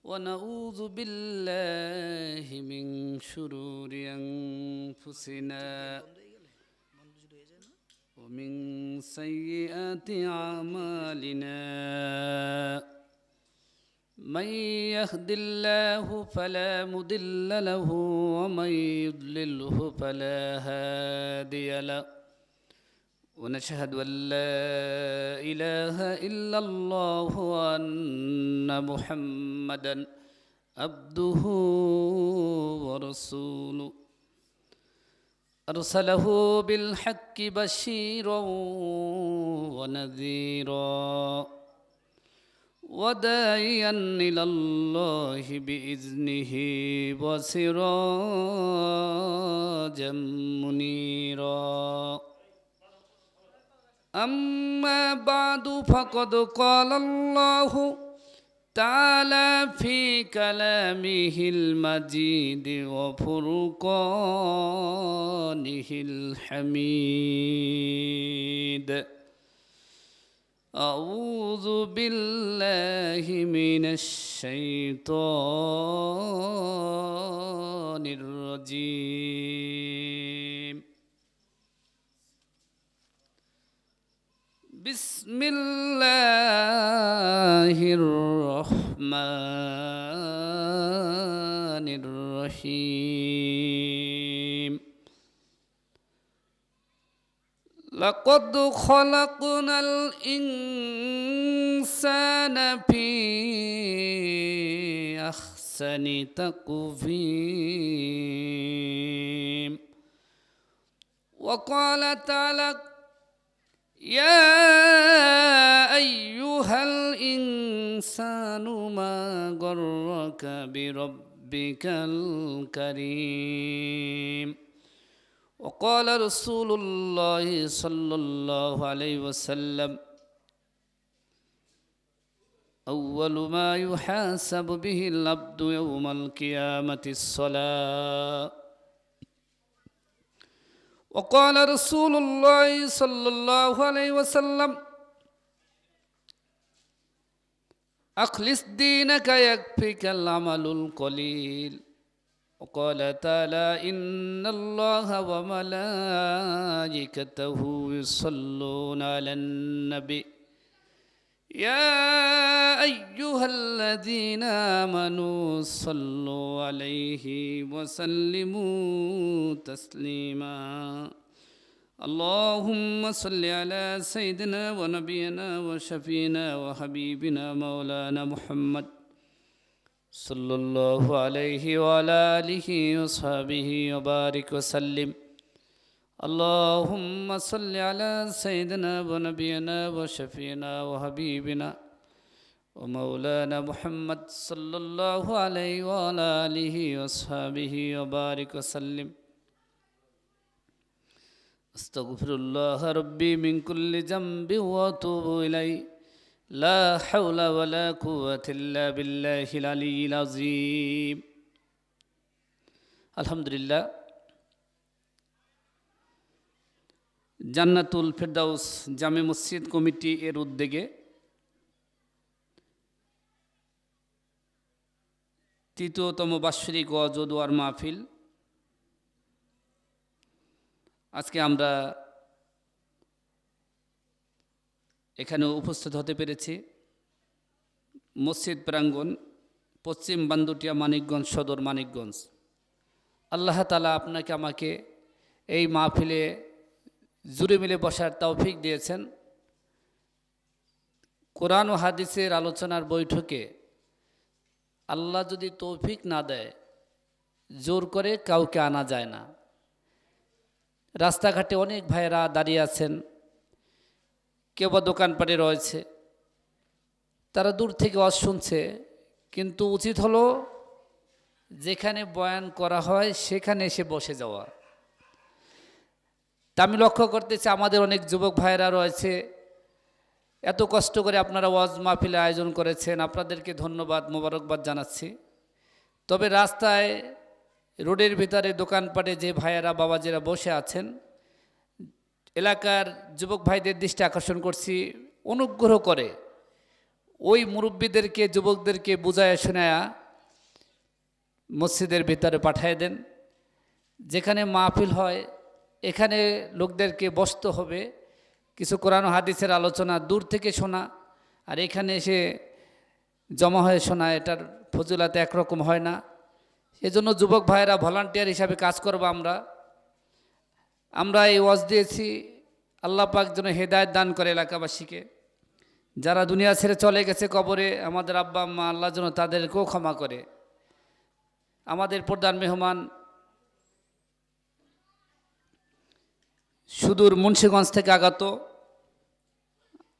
ونعوذ بالله من شرور أنفسنا ومن سيئات أعمالنا من يهد الله فلا مضل له ومن يضلله فلا هادي له ونشهد أن لا إله إلا الله وأن محمدا عبده ورسوله أرسله بالحق بشيرا ونذيرا وداعيا إلى الله بإذنه وسراجا منيرا أما بعد فقد قال الله تعالى في كلامه المجيد وفرقانه الحميد أعوذ بالله من الشيطان الرجيم بسم الله الرحمن الرحيم لقد خلقنا الإنسان في أحسن تقويم وقال تعالى يا أيها الإنسان ما غرك بربك الكريم وقال رسول الله صلى الله عليه وسلم أول ما يحاسب به العبد يوم القيامة الصلاة وقال رسول الله صلى الله عليه وسلم أخلص دينك يكفيك العمل القليل وقال تعالى إن الله وملائكته يصلون على النبي يا أيها الذين آمنوا صلوا عليه وسلموا تسليما اللهم صل على سيدنا ونبينا وشفينا وحبيبنا مولانا محمد صلى الله عليه وعلى آله وصحبه وبارك وسلم اللهم صل على سيدنا ونبينا وشفينا وحبيبنا ومولانا محمد صلى الله عليه وعلى آله وصحبه وبارك وسلم أستغفر الله ربي من كل ذنب وأتوب إليه لا حول ولا قوة إلا بالله العلي العظيم الحمد لله জান্নাতুল ফেরদাউস জামে মসজিদ কমিটি এর উদ্যোগে তৃতীয়তম বাৎসরিক ওয়াজ ও দোয়ার মাহফিল আজকে আমরা এখানে উপস্থিত হতে পেরেছি মসজিদ প্রাঙ্গণ পশ্চিম বান্দুটিয়া মানিকগঞ্জ সদর মানিকগঞ্জ আল্লাহ তাআলা আপনাকে আমাকে এই মাহফিলে জুড়ে মিলে বসার তৌফিক দিয়েছেন কোরআন ও হাদিসের আলোচনার বৈঠকে আল্লাহ যদি তৌফিক না দেয় জোর করে কাউকে আনা যায় না রাস্তাঘাটে অনেক ভাইয়েরা দাঁড়িয়ে আছেন কেউ বা দোকানপাটে রয়েছে তারা দূর থেকে ওয়াজ শুনছে কিন্তু উচিত হলো যেখানে বয়ান করা হয় সেখানে এসে বসে যাওয়া তা আমি লক্ষ্য করতেছি আমাদের অনেক যুবক ভাইয়েরা রয়েছে এত কষ্ট করে আপনারা ওয়াজ মাহফিলের আয়োজন করেছেন আপনাদেরকে ধন্যবাদ মোবারকবাদ জানাচ্ছি তবে রাস্তায় রোডের ভিতরে দোকানপাটে যে ভাইয়েরা বাবাজিরা বসে আছেন এলাকার যুবক ভাইদের দৃষ্টি আকর্ষণ করছি অনুগ্রহ করে ওই মুরব্বীদেরকে যুবকদেরকে বুঝায় শোনায়া মসজিদের ভিতরে পাঠিয়ে দেন। যেখানে মাহফিল হয় এখানে লোকদেরকে বসতে হবে, কিছু কোরআন ও হাদিসের আলোচনা দূর থেকে শোনা, আর এখানে এসে জমা হয়ে শোনা, এটার ফজিলত একরকম হয় না। এজন্য যুবক ভাইয়েরা ভলান্টিয়ার হিসাবে কাজ করব। আমরা এই ওয়াজ দিয়েছি, আল্লাহ পাক যেন হেদায়েত দান করে এলাকাবাসীকে। যারা দুনিয়া ছেড়ে চলে গেছে কবরে, আমাদের আব্বা আম্মা, আল্লাহ যেন তাদেরকেও ক্ষমা করে। আমাদের প্রধান মেহমান সুদূর মুন্সিগঞ্জ থেকে আগত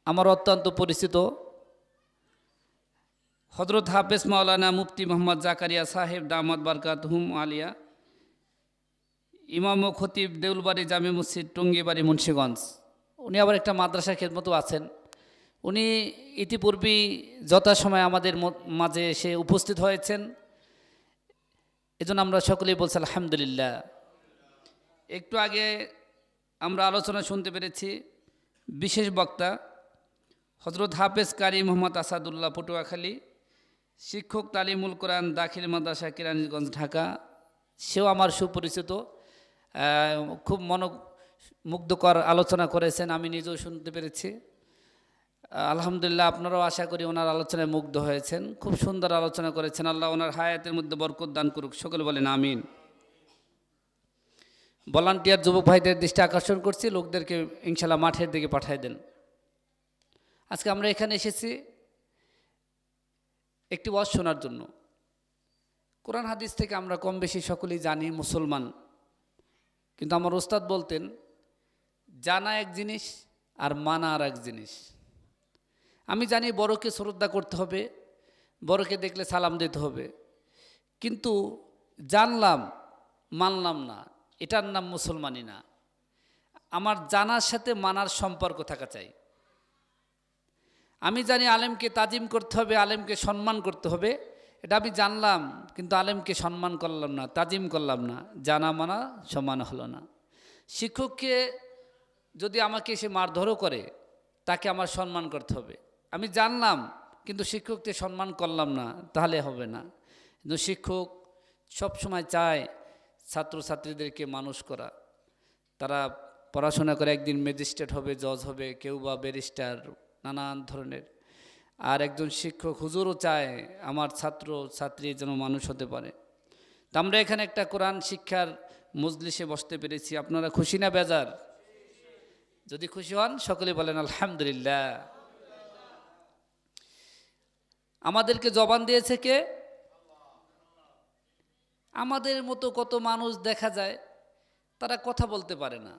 আমার অত্যন্ত পরিচিত হযরত হাফেজ মাওলানা মুফতি মোহাম্মদ জাকারিয়া সাহেব দামাত বারকাতুহুম আলিয়া, ইমাম ও খতিব দেউলবাড়ি জামে মসজিদ টঙ্গিবাড়ি মুন্সিগঞ্জ। উনি আবার একটা মাদ্রাসা খেদমতও আছেন। উনি ইতিপূর্বেই যথাসময়ে আমাদের মাঝে এসে উপস্থিত হয়েছেন, এজন্য আমরা সকলেই বলছি আলহামদুলিল্লাহ। একটু আগে আমরা আলোচনা শুনতে পেরেছি, বিশেষ বক্তা হযরত হাফেজ কারি মোহাম্মদ আসাদুল্লাহ পটুয়াখালী, শিক্ষক তালিমুল কোরআন দাখিল মাদ্রাসা কেরানীগঞ্জ ঢাকা। সেও আমার সুপরিচিত, খুব মনোমুগ্ধকর আলোচনা করেছেন, আমি নিজেও শুনতে পেরেছি। আলহামদুলিল্লাহ, আপনারাও আশা করি ওনার আলোচনায় মুগ্ধ হয়েছেন। খুব সুন্দর আলোচনা করেছেন, আল্লাহ ওনার হায়াতের মধ্যে বরকত দান করুক, সকলে বলেন আমিন। ভলান্টিয়ার যুবক ভাইদের দৃষ্টি আকর্ষণ করছি, লোকদেরকে ইনশাল্লাহ মাঠের দিকে পাঠিয়ে দেন। আজকে আমরা এখানে এসেছি একটি ওয়াজ শোনার জন্য। কোরআন হাদিস থেকে আমরা কম বেশি সকলেই জানি, মুসলমান। কিন্তু আমার ওস্তাদ বলতেন, জানা এক জিনিস আর মানা আর এক জিনিস। আমি জানি বড়কে শ্রদ্ধা করতে হবে, বড়কে দেখলে সালাম দিতে হবে, কিন্তু জানলাম মানলাম না, এটার নাম মুসলমানি না। আমার জানার সাথে মানার সম্পর্ক থাকা চাই। আমি জানি আলেমকে তাজিম করতে হবে, আলেমকে সম্মান করতে হবে, এটা আমি জানলাম, কিন্তু আলেমকে সম্মান করলাম না, তাজিম করলাম না, জানা মানা সমান হলো না। শিক্ষককে যদি আমাকে সে মারধরও করে, তাকে আমার সম্মান করতে হবে। আমি জানলাম কিন্তু শিক্ষককে সম্মান করলাম না, তাহলে হবে না। কিন্তু শিক্ষক সবসময় চায় ছাত্রছাত্রীদেরকে মানুষ করা। তারা পড়াশোনা করে একদিন ম্যাজিস্ট্রেট হবে, জজ হবে, কেউ বা ব্যারিস্টার, নানান ধরনের। আর একজন শিক্ষক হুজুরও চায় আমার ছাত্র ছাত্রী যেন মানুষ হতে পারে। তো আমরা এখানে একটা কোরআন শিক্ষার মজলিসে বসতে পেরেছি। আপনারা খুশি না বেজার? যদি খুশি হন সকলে বলেন আলহামদুলিল্লাহ। আমাদেরকে জবান দিয়েছে কে? আমাদের মতো কত মানুষ দেখা যায় তারা কথা বলতে পারে না,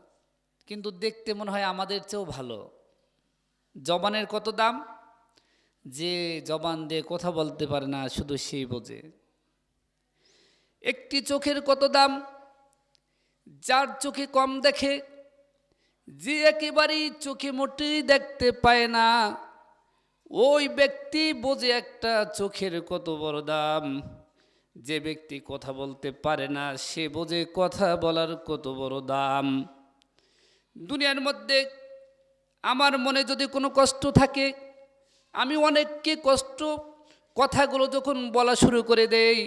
কিন্তু দেখতে মনে হয় আমাদের চেয়েও ভালো। জবানের কত দাম? যে জবান দিয়ে কথা বলতে পারে না শুধু সেই বোঝে। একটি চোখের কত দাম? যার চোখে কম দেখে, যে একেবারেই চোখে মোটেই দেখতে পায় না, ওই ব্যক্তি বোঝে একটা চোখের কত বড় দাম। যে ব্যক্তি কথা বলতে পারে না সে বোঝে কথা বলার কত বড় দাম। দুনিয়ার মধ্যে আমার মনে যদি কোনো কষ্ট থাকে, আমি অনেককে কথাগুলো যখন বলা শুরু করে দেই,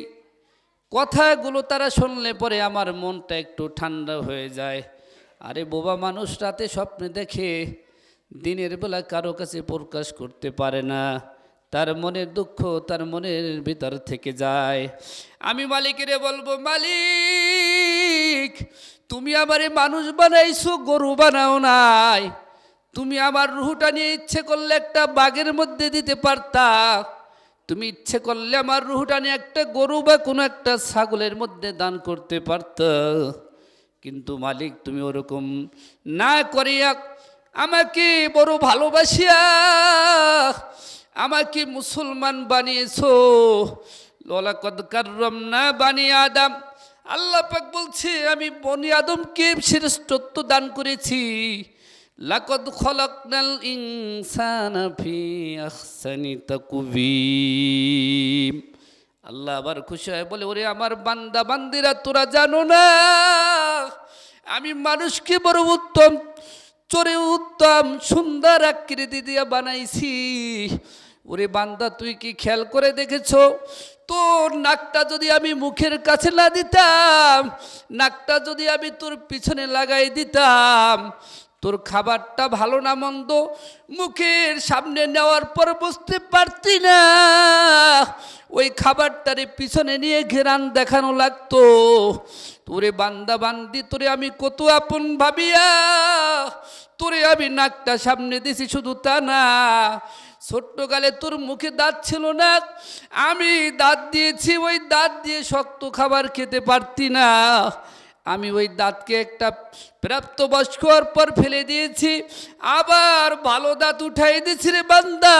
কথাগুলো তারা শুনলে পরে আমার মনটা একটু ঠান্ডা হয়ে যায়। আরে বোবা মানুষ রাতে স্বপ্নে দেখে, দিনের বেলা কারো কাছে প্রকাশ করতে পারে না, তার মনের দুঃখ তার মনের ভিতর থেকে যায়। আমি মালিকেরে বলবো, মালিক তুমি আমারে মানুষ বানাইছো, গরু বানাও নাই। তুমি আমার রুহটা নিয়ে ইচ্ছে করলে একটা বাঘের মধ্যে দিতে পারতা, তুমি ইচ্ছে করলে আমার রুহটা নিয়ে একটা গরু বা কোনো একটা ছাগলের মধ্যে দান করতে পারত। কিন্তু মালিক তুমি ওরকম না করিয়া আমাকে বড় ভালোবাসিয়া আমাকে মুসলমান বানিয়েছো। লাকাদ কাররামনা বানি আদম। আল্লাহ পাক বলছে আমি বনি আদমকে শ্রেষ্ঠত্ব দান করেছি। লাকাদ খলাকনাল ইনসানা ফি আহসানি তাকওয়িম। আল্লাহ আবার খুশি হয়ে বলে, ওরে আমার বান্দা বান্দিরা, তোরা জানো না আমি মানুষকে বড় উত্তম চোরে উত্তম সুন্দর আকৃতি দিয়ে বানাইছি। ওরে বান্দা, তুই কি খেয়াল করে দেখেছ, তোর নাকটা যদি আমি মুখের কাছে না দিতাম, নাকটা যদি আমি তোর পিছনে লাগাই দিতাম, তোর খাবারটা ভালো না মন্দ মুখের সামনে নেওয়ার পর বুঝতে পারতি না, ওই খাবারটারে পিছনে নিয়ে ঘেরান দেখানো লাগতো। তোরে বান্দা বান্দি, তোরে আমি কত আপন ভাবিয়া তোরে আমি নাকটা সামনে দিছি, শুধু তা না, ছোট্টকালে তোর মুখে দাঁত ছিল না, আমি দাঁত দিয়েছি, ওই দাঁত দিয়ে শক্ত খাবার খেতে পারতি না, আমি ওই দাঁতকে একটা প্রাপ্তবয়স্ক হওয়ার পর ফেলে দিয়েছি, আবার ভালো দাঁত উঠাই দিয়েছি রে বান্দা,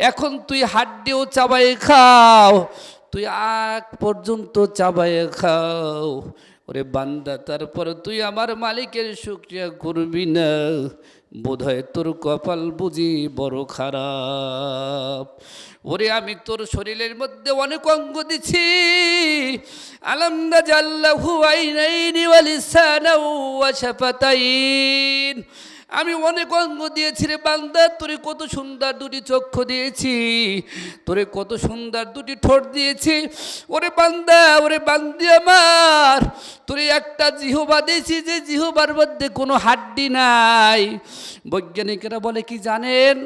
এখন তুই হাড্ডিও চাবাই খাও, তুই আগ পর্যন্ত চাবাই খাও। ওরে বান্দা, তারপর তুই আমার মালিকের শুকরিয়া করবি না, বোধহয় তোর কপাল বুঝি বড় খারাপ। ওরে আমি তোর শরীরের মধ্যে অনেক অঙ্গ দিছি, আলাম নাজাল্লাহু আইনাইনি ওয়া লিসানাও ওয়া শাফাতাইন, আমি অনেক অঙ্গ দিয়েছি রে বান্দা, তোরে কত সুন্দর দুটি চক্ষু দিয়েছি, তোরে কত সুন্দর দুটি ঠোঁট দিয়েছি। ওরে বান্দা, ওরে বান্দি আমার, তোরে একটা জিহবা দিয়েছি, যে জিহবার মধ্যে কোনো হাড্ডি নাই। বৈজ্ঞানিকেরা বলে কি জানেন,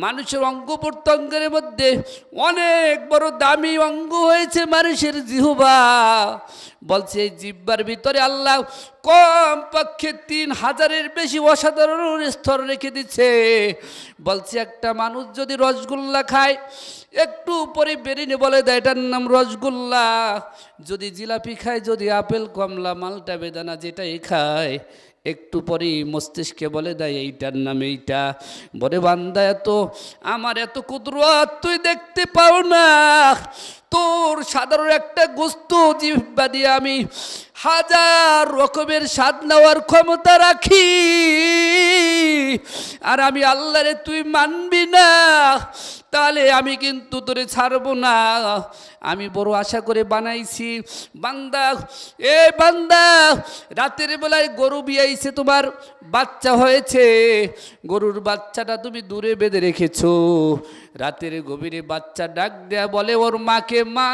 মানুষের অঙ্গ প্রত্যঙ্গের মধ্যে অনেক বড় দামি অঙ্গ হয়েছে মানুষের জিহবা। বলছে এই জিহ্বার ভিতরে আল্লাহ কম পক্ষে 3000-এর বেশি অসাধারণ স্তর রেখে দিচ্ছে। বলছে একটা মানুষ যদি রসগোল্লা খায়, একটু পরে বেরিয়ে বলে দেয় এটার নাম রসগোল্লা, যদি জিলাপি খায়, যদি আপেল কমলা মালটা বেদানা যেটাই খায়, একটু পরেই মস্তিষ্কে বলে দেয় এইটার নাম এইটা। বলে বান্দা, এত আমার এত কুদরত তুই দেখতে পাও না, তোর সাধারণ একটা গোস্ত জিহ্বা দিয়ে আমি 1000 রকমের স্বাদ নেওয়ার ক্ষমতা রাখি, আর আমি আল্লাহরে তুই মানবি না, তাহলে আমি কিন্তু তোরে ছাড়বো না। আমি বড় আশা করে বানাইছি। বান্দা, এ বান্দা, রাতের বেলায় গরু বিয়াইছে, তোমার বাচ্চা হয়েছে, গরুর বাচ্চাটা তুমি দূরে বেঁধে রেখেছো, রাতের গভীরে বাচ্চা ডাক দেয়া বলে ওর মাকে, মা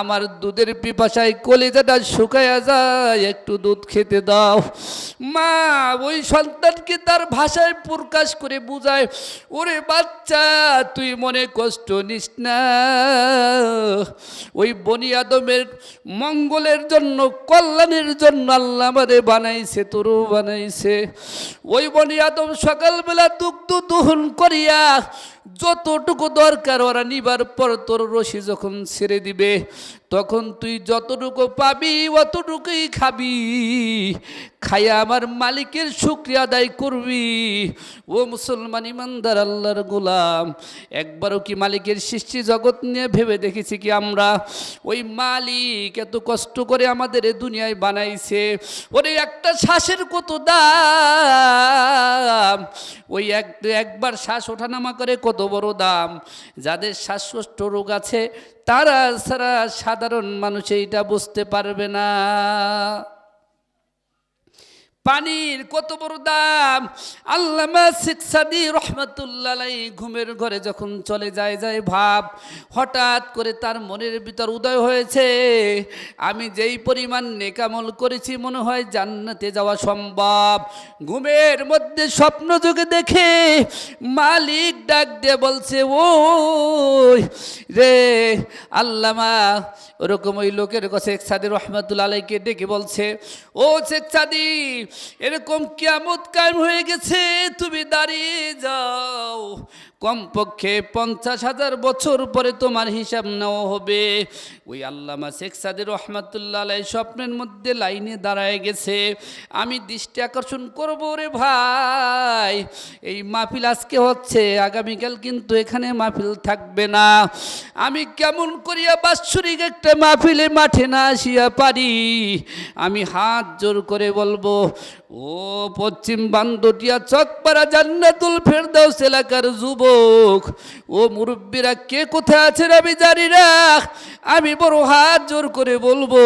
আমার দুধের পিপাসায় কলিজাটা শুকায়া যায়, একটু দুধ খেতে দাও। মা ওই সন্তানকে তার ভাষায় প্রকাশ করে বুঝায়, ওরে বাচ্চা তুই মনে কষ্ট নিস না, ওই বনি আদমের মঙ্গলের জন্য, কল্যাণের জন্য আল্লাহ আমাদের বানাইছে, তোরও বানাইছে। ওই বনি আদম সকালবেলা দুগ্ধ দহন করিয়া যতটুকু দরকার ওরা নিবার পর তোর রশি যখন ছেড়ে দিবে, তখন তুই যতটুকু পাবি অতটুকুই খাবি, খাইয়া আমার মালিকের শুকরিয়া আদায় করবি। ও মুসলমান ইমানদার আল্লাহর গোলাম, একবারও কি মালিকের সৃষ্টি জগৎ নিয়ে ভেবে দেখেছি কি আমরা, ওই মালিক এত কষ্ট করে আমাদের এ দুনিয়ায় বানাইছে, ওরে একটা শ্বাসের কত দাম, ওই একবার শ্বাস ওঠানামা করে কত বড় দাম। যাদের শ্বাসকষ্ট রোগ আছে তারা ছাড়া সাধারণ মানুষ এইটা বুঝতে পারবে না। পানির কত বড় দাম। আল্লামা শেখ সাদী রহমাতুল্লাহ আলাইহি ঘুমের ঘরে যখন চলে যায় ভাব, হঠাৎ করে তার মনের ভিতর উদয় হয়েছে, আমি যেই পরিমাণ নেকামল করেছি মনে হয় জান্নাতে যাওয়া সম্ভব। ঘুমের মধ্যে স্বপ্ন যোগে দেখে মালিক ডাক দিয়ে বলছে, ওই রে আল্লামা, ওরকম ওই লোকের শেখ সাদী রহমাতুল্লাহ আলাইহিকে ডেকে বলছে, ও শেখ সাদী, এরকম কিয়ামত কায়েম হয়ে গেছে, তুমি দাঁড়িয়ে যাও, কমপক্ষে 50,000 বছর পরে তোমার হিসাব নেওয়া হবে। ওই আল্লামা শেখ সাদী রহমাতুল্লাহ আলাইহি স্বপ্নের মধ্যে লাইনে দাঁড়ায় গেছে। আমি দৃষ্টি আকর্ষণ করব রে ভাই, এই মাহফিল আজকে হচ্ছে, আগামীকাল কিন্তু এখানে মাহফিল থাকবে না। আমি কেমন করিয়া বাৎসরিক একটা মাহফিলে মাঠে না আসিয়া পারি? আমি হাত জোর করে বলবো, ও পশ্চিম বান্দটিয়া চকপাড়া জান্নাতুল ফেরদাউস এলাকার যুবক, ও মুরব্বীরা কে কোথায় আছেন আমি জানি না। আমি বড় হাত জোর করে বলবো,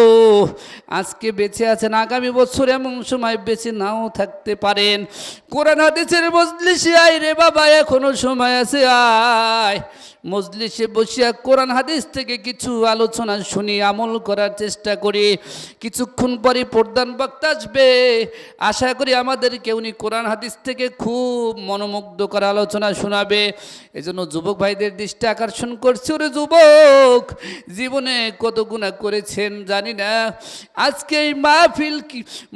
আজকে বেঁচে আছেন, আগামী বছর এমন সময় বেঁচে নাও থাকতে পারেন। কোরআন হাদিসের মজলিসে আয় রে বাবা, এখনো সময় আছে, আয় মজলিসে বসিয়া কোরআন হাদিস থেকে কিছু আলোচনা শুনি, আমল করার চেষ্টা করি। কিছুক্ষণ পরে প্রধান বক্তা আসবে, আশা করি আমাদেরকে উনি কোরআন হাদিস থেকে খুব মনোমুগ্ধকর আলোচনা শোনাবে। এজন্য যুবক ভাইদের দৃষ্টি আকর্ষণ করছি, ওরে যুবক, জীবনে কত গুনাহ করেছেন জানি না, আজকে এই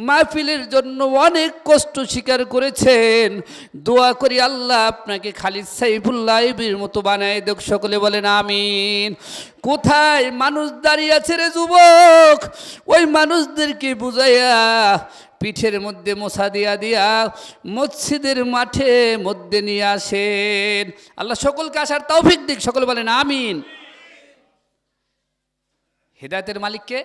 মাহফিলের জন্য অনেক কষ্ট স্বীকার করেছেন। দোয়া করি আল্লাহ আপনাকে খালিদ সাইফুল্লাহ আইবির মতো বানায় দেখ, সকলে বলেন আমিন। কোথায় মানুষ দাঁড়িয়ে আছে রে যুবক, ওই মানুষদেরকে বুঝাইয়া পিঠের মধ্যে মোছা দিয়া দিয়া মসজিদের মাঠে মধ্যে নিয়ে আসেন। আল্লাহ সকলকে আসার তৌফিক দিক, সকলে বলেন আমিন। হেদায়েতের মালিককে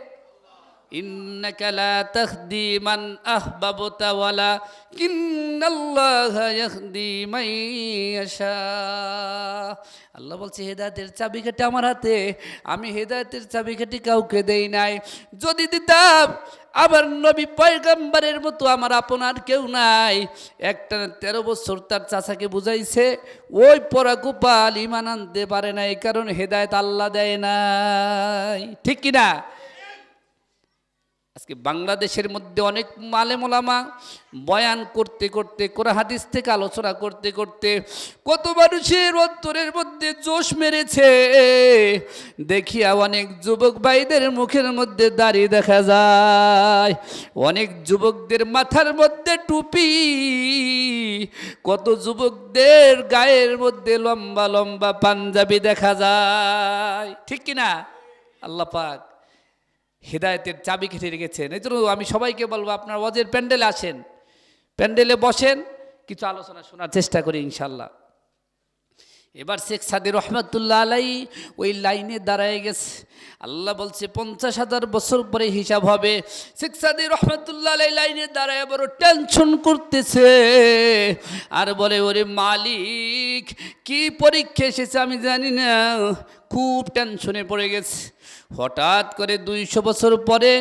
ইন্নাকা লা তাহদি মান আহবাবতা ওয়ালাকিন্নাল্লাহা ইয়াহদি মান ইয়াশা। আল্লাহ বলছে হেদায়েতের চাবিকাঠি আমার হাতে, আমি হেদায়েতের চাবিকাঠি কাউকে দেই নাই। যদি দিতাম আবার নবী পয়গম্বরের মতো আমার আপনার কেউ নাই। একটা 13 বছর তার চাচাকে বুঝাইছে, ওই পরা গোপাল ইমান আনতে পারে না, এই কারণে হেদায়েত আল্লাহ দেয় নাই, ঠিক কিনা? আজকে বাংলাদেশের মধ্যে অনেক আলেম ওলামা বয়ান করতে করতে, কোরআন হাদিস থেকে আলোচনা করতে করতে কত মানুষের অন্তরের মধ্যে জোশ মেরেছে, দেখিয়া অনেক যুবক ভাইদের মুখের মধ্যে দাড়ি দেখা যায়, অনেক যুবকদের মাথার মধ্যে টুপি, কত যুবকদের গায়ের মধ্যে লম্বা লম্বা পাঞ্জাবি দেখা যায়, ঠিক কিনা? আল্লাহ পাক হেদায়েতের চাবি কেটে রেখেছেন। এই জন্য আমি সবাইকে বলবো, আপনার ওয়াজের প্যান্ডেলে আসেন, প্যান্ডেলে বসেন, কিছু আলোচনা শোনার চেষ্টা করি ইনশাল্লাহ। এবার শেখ সাদি রহমতুল্লাহ আলাই ওই লাইনে দাঁড়ায় গেছে। আল্লাহ বলছে 50,000 বছর পরে হিসাব হবে। শেখ সাদি রহমতুল্লাহ আলাই লাইনে দাঁড়ায় বড় টেনশন করতেছে, আর বলে ওরে মালিক কি পরীক্ষা এসেছে আমি জানি না, খুব টেনশনে পড়ে গেছে। হঠাৎ করে 200 বছর পরে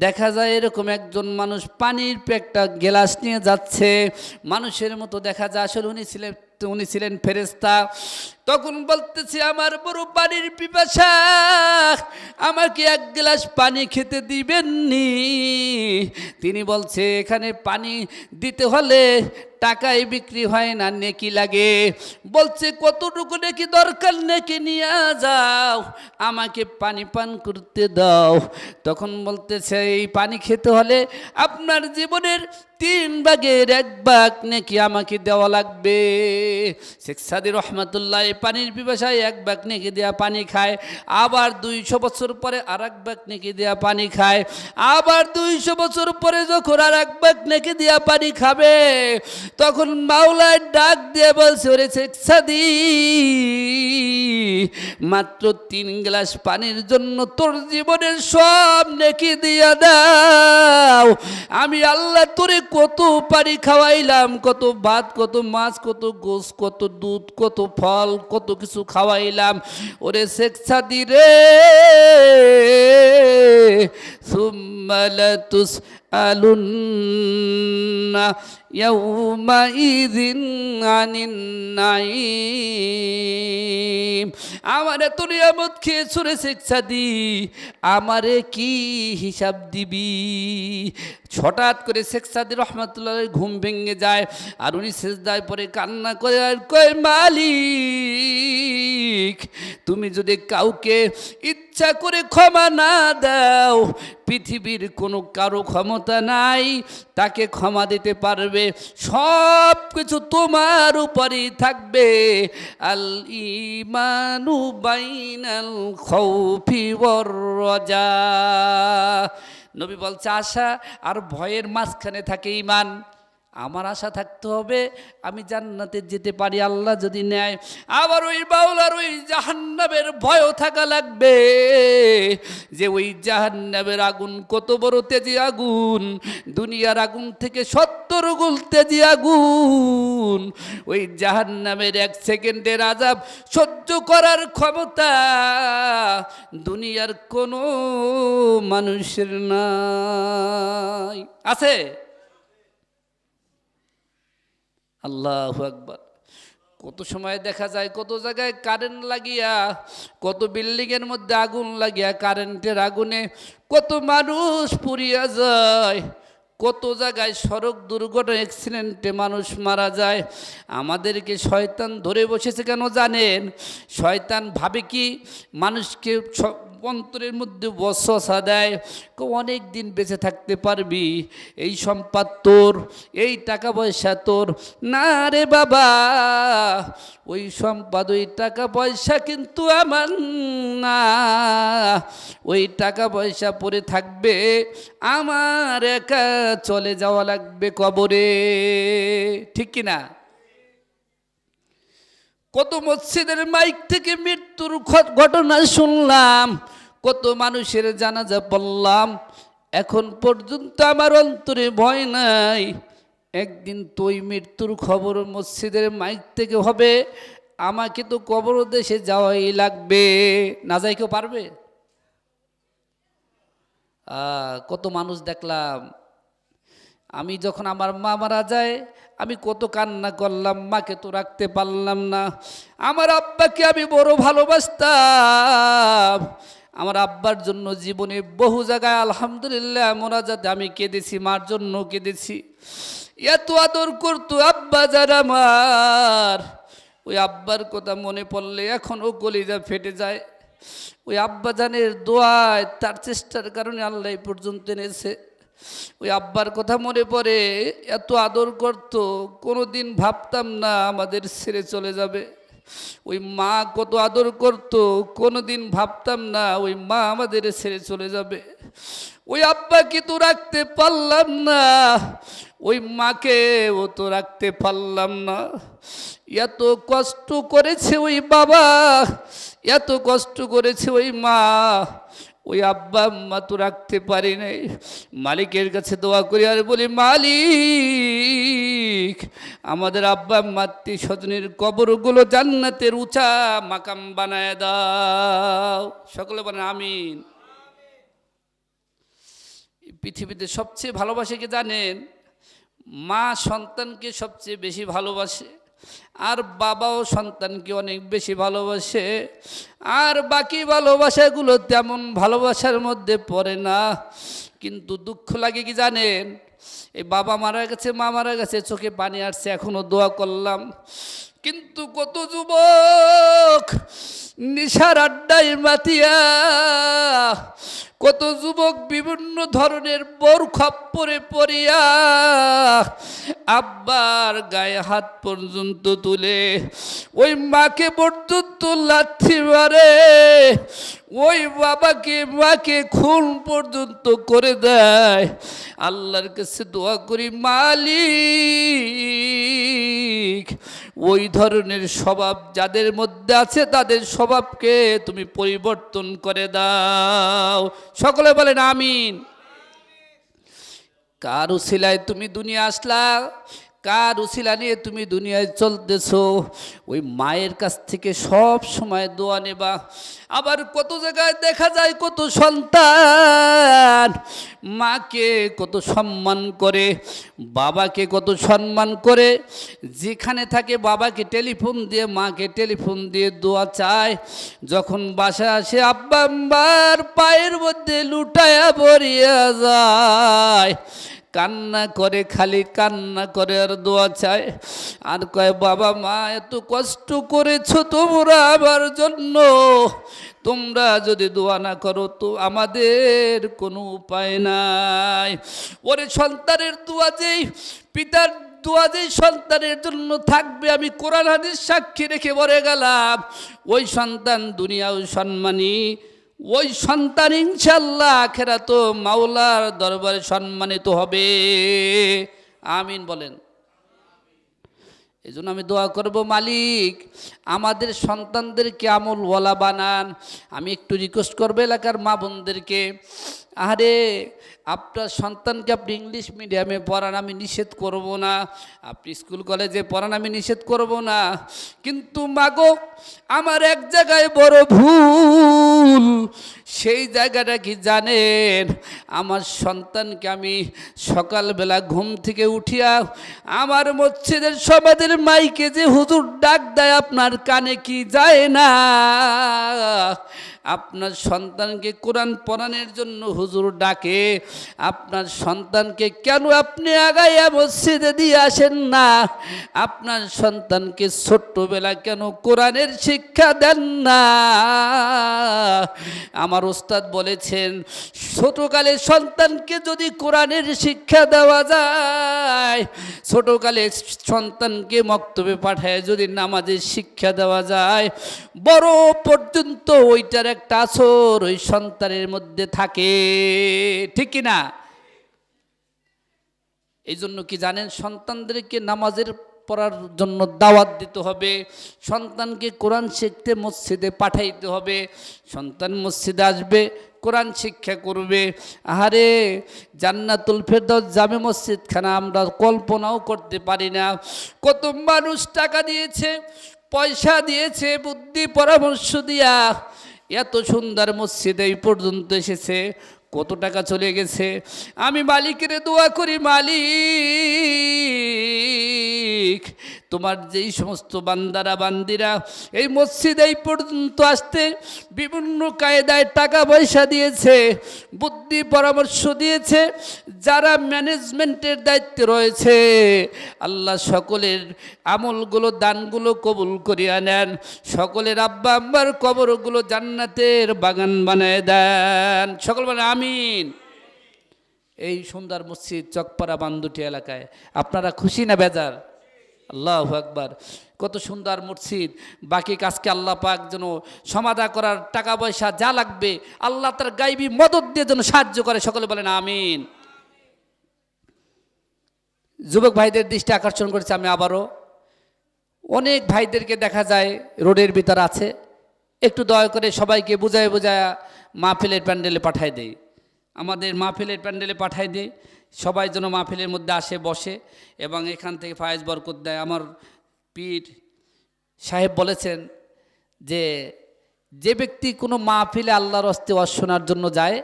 দেখা যায় এরকম একজন মানুষ পানির একটা গ্লাস নিয়ে যাচ্ছে, মানুষের মতো দেখা যায়, আসলে উনি ছিলেন ফেরেশতা। তখন বলতেছে আমার বড় পানির পিপাসা, আমাকে এক গ্লাস পানি খেতে দিবেননি? তিনি বলছে এখানে পানি দিতে হলে টাকায় বিক্রি হয় না, নেকি লাগে। বলছে কতটুকু নেকি দরকার, নেকি নিয়ে যাও, আমাকে পানি পান করতে দাও। তখন বলতেছে এই পানি খেতে হলে আপনার জীবনের 3 ভাগের 1 ভাগ নেকি আমাকে দেওয়া লাগবে। শেখ সাদি রহমতুল্লাহ পানির পিপাসায় 1 ভাগ নেকি দেওয়া পানি খায়, আবার 200 বছর পরে আর 1 ভাগ নেকি দেওয়া পানি খায়, আবার 200 বছর পরে যখন আর 1 ভাগ নেকি দেওয়া পানি খাবে, তখন মাওলায় ডাক দিয়ে বলছে ওরে শেখ সাদি, মাত্র 3 গ্লাস পানির জন্য তোর জীবনের সব নেকি দিয়া দাও। আমি আল্লাহ তোরে কত পানি খাওয়াইলাম, কত ভাত, কত মাছ, কত গোশ, কত দুধ, কত ফল, কত কিছু খাওয়াইলাম। ওরে শেখ সাদি রে, সুম্মা লাতুসআলুন্না ইয়াউমাইযিন আনিন নাঈম। আমারে তো নিয়ামত খেয়েছো রে শেখ সাদি, আমারে কি হিসাব দিবি? হঠাৎ করে শেখ সাদি রহমতুল্লাহ ঘুম ভেঙে যায়, আর উনি সেজদায় পরে কান্না করে আর কয় মালিক তুমি যদি কাউকে ইচ্ছা করে ক্ষমা না দাও, পৃথিবীর কোনো কারো ক্ষমতা নাই তাকে ক্ষমা দিতে পারবে, সব কিছু তোমার উপরই থাকবে। আল ঈমানু বাইনাল খাউফি ওয়ার রাজা। নবী বলছে আশা আর ভয়ের মাঝখানে থাকে ঈমান। আমার আশা থাকতে হবে আমি জান্নাতে যেতে পারি আল্লাহ যদি নেয়। আবার ওই বাউলার ওই জাহান্নামের ভয়ও থাকা লাগবে, যে ওই জাহান্নামের আগুন কত বড় তেজি আগুন, দুনিয়ার আগুন থেকে 70 গুণ তেজি আগুন। ওই জাহান্নামের 1 সেকেন্ডের আযাব সহ্য করার ক্ষমতা দুনিয়ার কোনো মানুষের নাই। আছে? আল্লাহু আকবার। কত সময় দেখা যায় কত জায়গায় কারেন্ট লাগিয়া, কত বিল্ডিংয়ের মধ্যে আগুন লাগিয়া, কারেন্টের আগুনে কত মানুষ পুড়িয়া যায়, কত জায়গায় সড়ক দুর্ঘটনা অ্যাক্সিডেন্টে মানুষ মারা যায়। আমাদেরকে শয়তান ধরে বসেছে কেন জানেন? শয়তান ভাবে কি মানুষকে অন্তরের মধ্যে ওয়াসওয়াসা দেয়, অনেক দিন বেঁচে থাকতে পারবি, এই সম্পদ তোর, এই টাকা পয়সা তোর। না রে বাবা, ওই সম্পদ ওই টাকা পয়সা কিন্তু আমার না। ওই টাকা পয়সা পড়ে থাকবে, আমার একা চলে যাওয়া লাগবে কবরে। ঠিক কিনা? কত মসজিদের মাইক থেকে মৃত্যুর ঘটনা শুনলাম, কত মানুষের জানাজা পড়লাম, এখন পর্যন্ত আমার অন্তরে ভয় নাই। একদিন তো ওই মৃত্যুর খবর মসজিদের মাইক থেকে হবে, আমাকে তো কবর দেশে যাওয়াই লাগবে। না যাই কেউ পারবে? কত মানুষ দেখলাম। আমি যখন আমার মা মারা যায় আমি কত কান্না করলাম, মাকে তো রাখতে পারলাম না। আমার আব্বাকে আমি বড় ভালোবাসতাম, আমার আব্বার জন্য জীবনে বহু জায়গায় আলহামদুলিল্লাহ মোনাজাতে আমি কেঁদেছি, মার জন্য কেঁদেছি। এত আদর করতো আব্বা যারা আমার, ওই আব্বার কথা মনে পড়লে এখনও কলিজা ফেটে যায়। ওই আব্বা জানের দোয়ায়, তার চেষ্টার কারণে আল্লাহ এই পর্যন্ত এনেছে। ওই আব্বার কথা মনে পড়ে, এত আদর করত, কোনো দিন ভাবতাম না আমাদের ছেড়ে চলে যাবে। ওই মা কত আদর করত, কোনো দিন ভাবতাম না ওই মা আমাদের ছেড়ে চলে যাবে। ওই আব্বাকে তো রাখতে পারলাম না, ওই মাকে ও তো রাখতে পারলাম না। এত কষ্ট করেছে ওই বাবা, এত কষ্ট করেছে ওই মা, ওই আব্বা আম্মা তো রাখতে পারি নাই। মালিকের কাছে দোয়া করি আর বলি, মালিক আমাদের আব্বা আম্মা আত্মীয় স্বজনের কবরগুলো জান্নাতের উঁচা মাকাম বানায় দাও। সকলে বলেন আমিন। পৃথিবীতে সবচেয়ে ভালোবাসে কি জানেন? মা সন্তানকে সবচেয়ে বেশি ভালোবাসে, আর বাবাও সন্তানকে অনেক বেশি ভালোবাসে। আর বাকি ভালোবাসাগুলো তেমন ভালোবাসার মধ্যে পড়ে না। কিন্তু দুঃখ লাগে কি জানেন? এই বাবা মারা গেছে, মা মারা গেছে, চোখে পানি আসছে, এখনো দোয়া করলাম। কিন্তু কত যুবক নিশার আড্ডায় মাতিয়া, কত যুবক বিভিন্ন ধরনের বর খপ্পরে পড়িয়া আব্বার গায়ে হাত পর্যন্ত তুলে ওই মাকে পর্যন্ত লাথি মারে, ওই বাবাকে মাকে খুন পর্যন্ত করে দেয়। আল্লাহর কাছে দোয়া করি, মালিক ওই ধরনের স্বভাব যাদের মধ্যে আছে তাদের স্বভাবকে তুমি পরিবর্তন করে দাও। সকলে বলেন আমিন। কার উসিলায় তুমি দুনিয়া আসলা, কার উসিলা নিয়ে তুমি দুনিয়ায় চলতেছো, ওই মায়ের কাছ থেকে সব সময় দোয়া নেবা। আবার কত জায়গায় দেখা যায় কত সন্তান মাকে কত সম্মান করে, বাবাকে কত সম্মান করে, যেখানে থাকে বাবাকে টেলিফোন দিয়ে, মাকে টেলিফোন দিয়ে দোয়া চায়। যখন বাসায় আসে আব্বা আম্মার পায়ের মধ্যে লুটায়া পড়িয়া যায়, কান্না করে, খালি কান্না করে আর দোয়া চায়। আর কয়, বাবা মা এত কষ্ট করেছো তোমরা আমার জন্য, তোমরা যদি দোয়া না করো তো আমাদের কোনো উপায় নাই। ওরে সন্তানের দোয়া যেই, পিতার দোয়া যেই সন্তানের জন্য থাকবে, আমি কোরআন হাদিস সাক্ষী রেখে বলে গেলাম, ওই সন্তান দুনিয়াও সম্মানী, ওই সন্তান ইনশাল্লাহ আখিরাতেও মাওলার দরবারে সম্মানিত হবে। আমিন বলেন। এই জন্য আমি দোয়া করব, মালিক আমাদের সন্তানদেরকে আমলওয়ালা বানান। আমি একটু রিকোয়েস্ট করবো এলাকার মা বোনদেরকে, আরে আপনার সন্তানকে আপনি ইংলিশ মিডিয়ামে পড়ান, আমি নিষেধ করব না, আপনি স্কুল কলেজে পড়ান, আমি নিষেধ করব না, কিন্তু মাগো আমার এক জায়গায় বড় ভুল। সেই জায়গাটা কি জানেন? আমার সন্তানকে আমি সকালবেলা ঘুম থেকে উঠিয়া আমার মসজিদের সমাজের মাইকে যে হুজুর ডাক দেয়, আপনার কানে কি যায় না? আপনার সন্তানকে কোরআন পড়ানোর জন্য হুজুর ডাকে, আপনার সন্তানকে কেন আপনি আগাইয়া মসজিদে দিয়ে আসেন না? আপনার সন্তানকে ছোট্টবেলা কেন কোরআনের শিক্ষা দেন না? আমার ওস্তাদ বলেছেন, ছোটকালে সন্তানকে যদি কোরআনের শিক্ষা দেওয়া যায়, ছোটকালে সন্তানকে মক্তবে পাঠায় যদি নামাজের শিক্ষা দেওয়া যায়, বড় পর্যন্ত ওইটার একটা আসর ওই সন্তানের মধ্যে থাকে, ঠিক কি না? এই জন্য কি জানেন, সন্তানদেরকে নামাজের পড়ার জন্য দাওয়াত দিতে হবে, সন্তানকে কোরআন শিখতে মসজিদে পাঠাইতে হবে। সন্তান মসজিদে আসবে, কোরআন শিক্ষা করবে। আহারে জান্নাতুল ফেরদাউস জামে মসজিদখানা আমরা কল্পনাও করতে পারি না। কত মানুষ টাকা দিয়েছে, পয়সা দিয়েছে, বুদ্ধি পরামর্শ দিয়া এত সুন্দর মসজিদ এই পর্যন্ত এসেছে, কত টাকা চলে গেছে। আমি মালিকের দোয়া করি, মালিক তোমার যেই সমস্ত বান্দারা বান্দিরা এই মসজিদ এই পর্যন্ত আসতে বিভিন্ন কায়দায় টাকা পয়সা দিয়েছে, বুদ্ধি পরামর্শ দিয়েছে, যারা ম্যানেজমেন্টের দায়িত্বে রয়েছে, আল্লাহ সকলের আমলগুলো দানগুলো কবুল করিয়া নেন, সকলের আব্বা আম্মার কবরগুলো জান্নাতের বাগান বানায় দেন, সকল বলেন আমিন। এই সুন্দর মসজিদ চকপাড়া বান্দুটি এলাকায় আপনারা খুশি না বেজার? আল্লাহু আকবার, কত সুন্দর মসজিদ। বাকি কাজকে আল্লাহ পাক যেন সমাধা করার টাকা পয়সা যা লাগবে আল্লাহ তার গাইবী মদদ দিয়ে যেন সাহায্য করে, সকলে বলেন আমিন। যুবক ভাইদের দৃষ্টি আকর্ষণ করেছে আমি আবারও, অনেক ভাইদেরকে দেখা যায় রোডের ভিতর আছে, একটু দয়া করে সবাইকে বুঝায় বুঝায় মাহফিলের প্যান্ডেলে পাঠায় দেয়, আমাদের মাহফিলের প্যান্ডেলে পাঠায় দেয়, সবাই যেন মাহফিলের মধ্যে আসে বসে এবং এখান থেকে ফায়েজ বরকত দেয়। আমার পীর সাহেব বলেছেন যে যে ব্যক্তি কোনো মাহফিলে আল্লাহর হস্তে ওয়াজ শোনার জন্য যায়,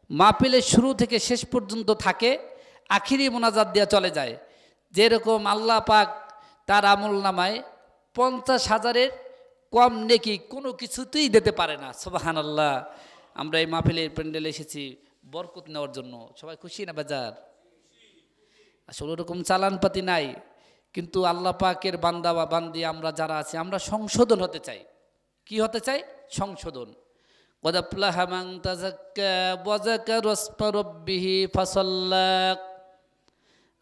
মাহফিলের শুরু থেকে শেষ পর্যন্ত থাকে, আখিরি মোনাজাত দিয়ে চলে যায়, যেরকম আল্লাহ পাক তার আমল নামায় 50,000-এর কম নেকি কোনো কিছুতেই দিতে পারে না। সুবহানাল্লাহ। আমরা এই মাহফিলের প্যান্ডেলে এসেছি বরকত নেওয়ার জন্য, সবাই খুশি না বাজার? আসলে ওরকম চালানপাতি নাই, কিন্তু আল্লাহ পাকের বান্দা বা বান্দি আমরা যারা আছি আমরা সংশোধন হতে চাই। কি হতে চাই? সংশোধন। কদ আফলাহা মান তাযাক্কা ওয়া যাকারা ইসমা রাব্বিহি ফাসাল্লা।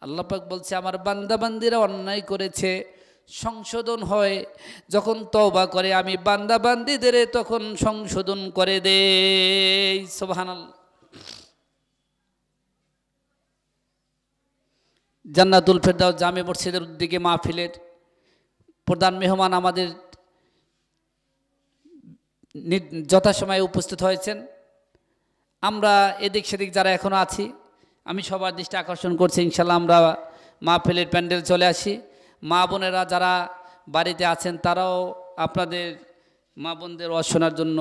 আল্লাহ পাক বলছে আমার বান্দা বান্দিরা অন্যায় করেছে, সংশোধন হয় যখন তওবা করে আমি বান্দা বান্দিদের তখন সংশোধন করে দেই। সুবহানাল্লাহ। জান্নাতুল ফেরদাউস জামে মসজিদের উদ্যোগে মাহফিলের প্রধান মেহমান আমাদের যথাসময়ে উপস্থিত হয়েছেন। আমরা এদিক সেদিক যারা এখনও আছি, আমি সবার দৃষ্টি আকর্ষণ করছি, ইনশাল্লাহ আমরা মাহফিলের প্যান্ডেল চলে আসি। মা বোনেরা যারা বাড়িতে আছেন তারাও আপনাদের মা বোনদের ওয়াজ শোনার জন্য